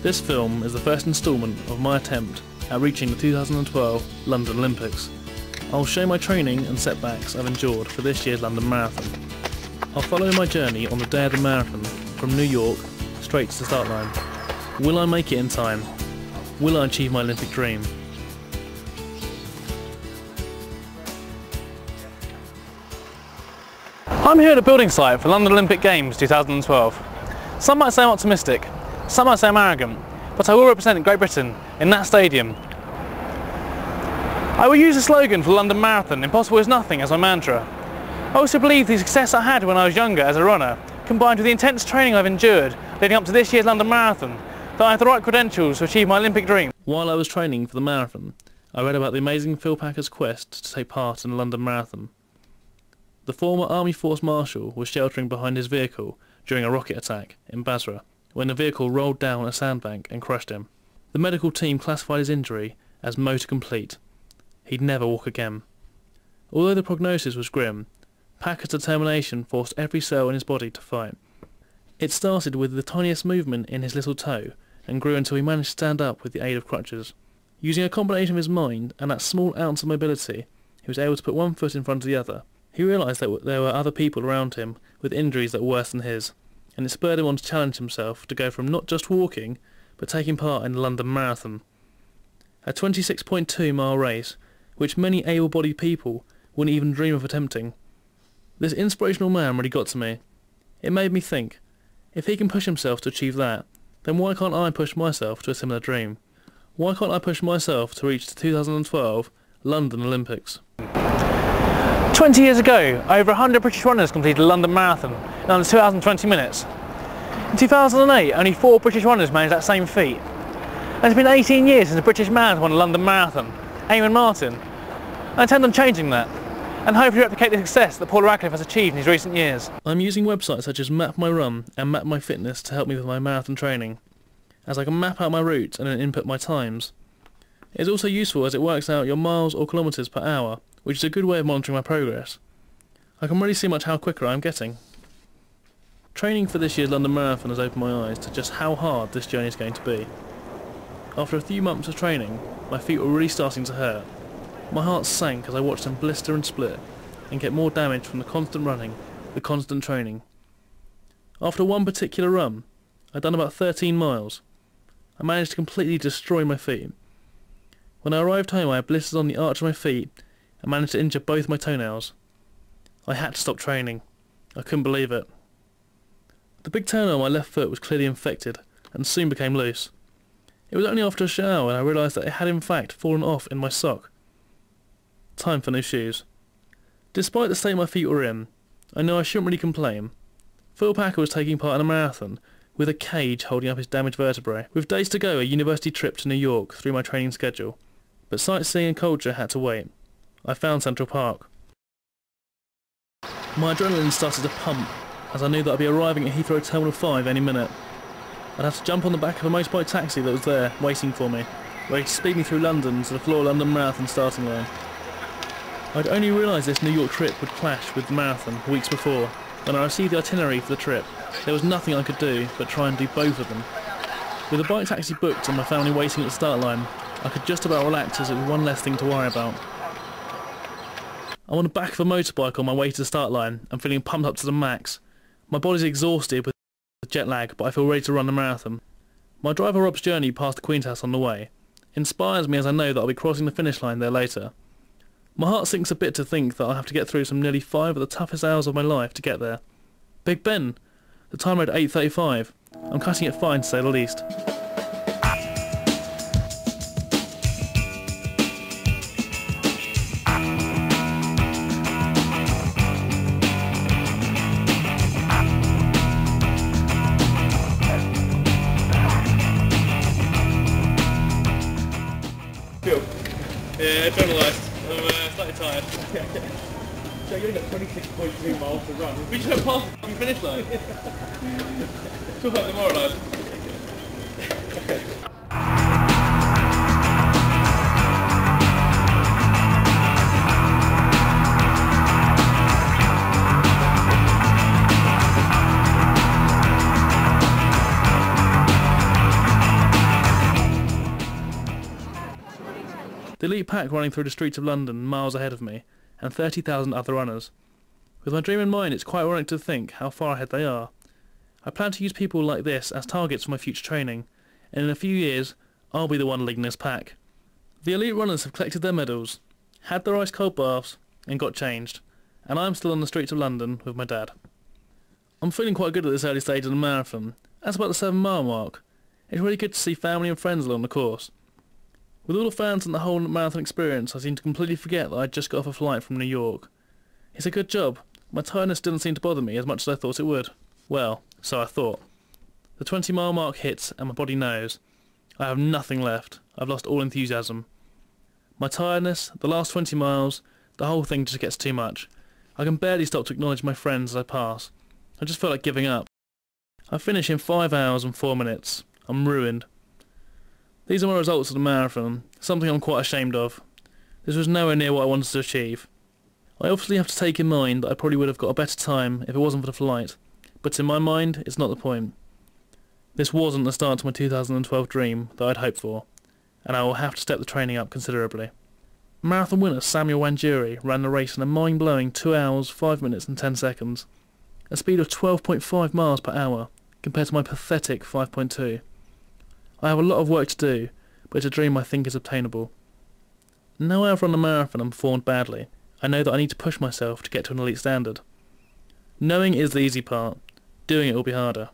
This film is the first instalment of my attempt at reaching the 2012 London Olympics. I'll show my training and setbacks I've endured for this year's London Marathon. I'll follow my journey on the day of the marathon from New York straight to the start line. Will I make it in time? Will I achieve my Olympic dream? I'm here at the building site for London Olympic Games 2012. Some might say I'm optimistic, some might say I'm arrogant, but I will represent Great Britain in that stadium. I will use the slogan for the London Marathon, "Impossible is nothing," as my mantra. I also believe the success I had when I was younger as a runner, combined with the intense training I've endured leading up to this year's London Marathon, that I have the right credentials to achieve my Olympic dream. While I was training for the marathon, I read about the amazing Phil Packer's quest to take part in the London Marathon. The former Army Force Marshal was sheltering behind his vehicle during a rocket attack in Basra, when the vehicle rolled down a sandbank and crushed him. The medical team classified his injury as motor complete. He'd never walk again. Although the prognosis was grim, Packer's determination forced every cell in his body to fight. It started with the tiniest movement in his little toe and grew until he managed to stand up with the aid of crutches. Using a combination of his mind and that small ounce of mobility, he was able to put one foot in front of the other. He realised that there were other people around him with injuries that were worse than his, and it spurred him on to challenge himself to go from not just walking, but taking part in the London Marathon. A 26.2 mile race, which many able-bodied people wouldn't even dream of attempting. This inspirational man really got to me. It made me think, if he can push himself to achieve that, then why can't I push myself to a similar dream? Why can't I push myself to reach the 2012 London Olympics? 20 years ago, over 100 British runners completed the London Marathon in under 2 hours and 20 minutes. In 2008, only 4 British runners managed that same feat. And it's been 18 years since a British man won the London Marathon, Eamon Martin. I intend on changing that, and hopefully replicate the success that Paul Radcliffe has achieved in his recent years. I'm using websites such as Map My Run and Map My Fitness to help me with my marathon training, as I can map out my route and then input my times. It is also useful as it works out your miles or kilometres per hour, which is a good way of monitoring my progress. I can really see much how quicker I am getting. Training for this year's London Marathon has opened my eyes to just how hard this journey is going to be. After a few months of training, my feet were really starting to hurt. My heart sank as I watched them blister and split, and get more damage from the constant running, the constant training. After one particular run, I'd done about 13 miles. I managed to completely destroy my feet. When I arrived home, I had blisters on the arch of my feet and managed to injure both my toenails. I had to stop training. I couldn't believe it. The big toenail on my left foot was clearly infected and soon became loose. It was only after a shower when I realised that it had in fact fallen off in my sock. Time for new shoes. Despite the state my feet were in, I know I shouldn't really complain. Phil Packer was taking part in a marathon with a cage holding up his damaged vertebrae. With days to go, a university trip to New York through my training schedule. But sightseeing and culture had to wait. I found Central Park. My adrenaline started to pump as I knew that I'd be arriving at Heathrow Terminal 5 any minute. I'd have to jump on the back of a motorbike taxi that was there, waiting for me, ready to speed me through London to the Floor London Marathon starting line. I'd only realised this New York trip would clash with the marathon weeks before. When I received the itinerary for the trip, there was nothing I could do but try and do both of them. With the bike taxi booked and my family waiting at the start line, I could just about relax as it was one less thing to worry about. I'm on the back of a motorbike on my way to the start line and feeling pumped up to the max. My body's exhausted with jet lag, but I feel ready to run the marathon. My driver Rob's journey past the Queen's House on the way inspires me as I know that I'll be crossing the finish line there later. My heart sinks a bit to think that I'll have to get through some nearly 5 of the toughest hours of my life to get there. Big Ben! The time read 8:35. I'm cutting it fine to say the least. Yeah, journalised. I'm slightly tired. So you only got 26.2 miles to run. We should have passed the finish line. Talk about demoralised. The elite pack running through the streets of London miles ahead of me, and 30,000 other runners. With my dream in mind, it's quite ironic to think how far ahead they are. I plan to use people like this as targets for my future training, and in a few years, I'll be the one leading this pack. The elite runners have collected their medals, had their ice-cold baths, and got changed, and I'm still on the streets of London with my dad. I'm feeling quite good at this early stage of the marathon. That's about the 7-mile mark. It's really good to see family and friends along the course. With all the fans and the whole marathon experience, I seem to completely forget that I'd just got off a flight from New York. It's a good job. My tiredness didn't seem to bother me as much as I thought it would. Well, so I thought. The 20-mile mark hits and my body knows. I have nothing left. I've lost all enthusiasm. My tiredness, the last 20 miles, the whole thing just gets too much. I can barely stop to acknowledge my friends as I pass. I just feel like giving up. I finish in 5 hours and 4 minutes. I'm ruined. These are my results of the marathon, something I'm quite ashamed of. This was nowhere near what I wanted to achieve. I obviously have to take in mind that I probably would have got a better time if it wasn't for the flight, but in my mind, it's not the point. This wasn't the start to my 2012 dream that I'd hoped for, and I will have to step the training up considerably. Marathon winner Samuel Wanjuri ran the race in a mind-blowing 2 hours, 5 minutes and 10 seconds, a speed of 12.5 miles per hour, compared to my pathetic 5.2. I have a lot of work to do, but it's a dream I think is obtainable. Now I've run a marathon and performed badly, I know that I need to push myself to get to an elite standard. Knowing is the easy part, doing it will be harder.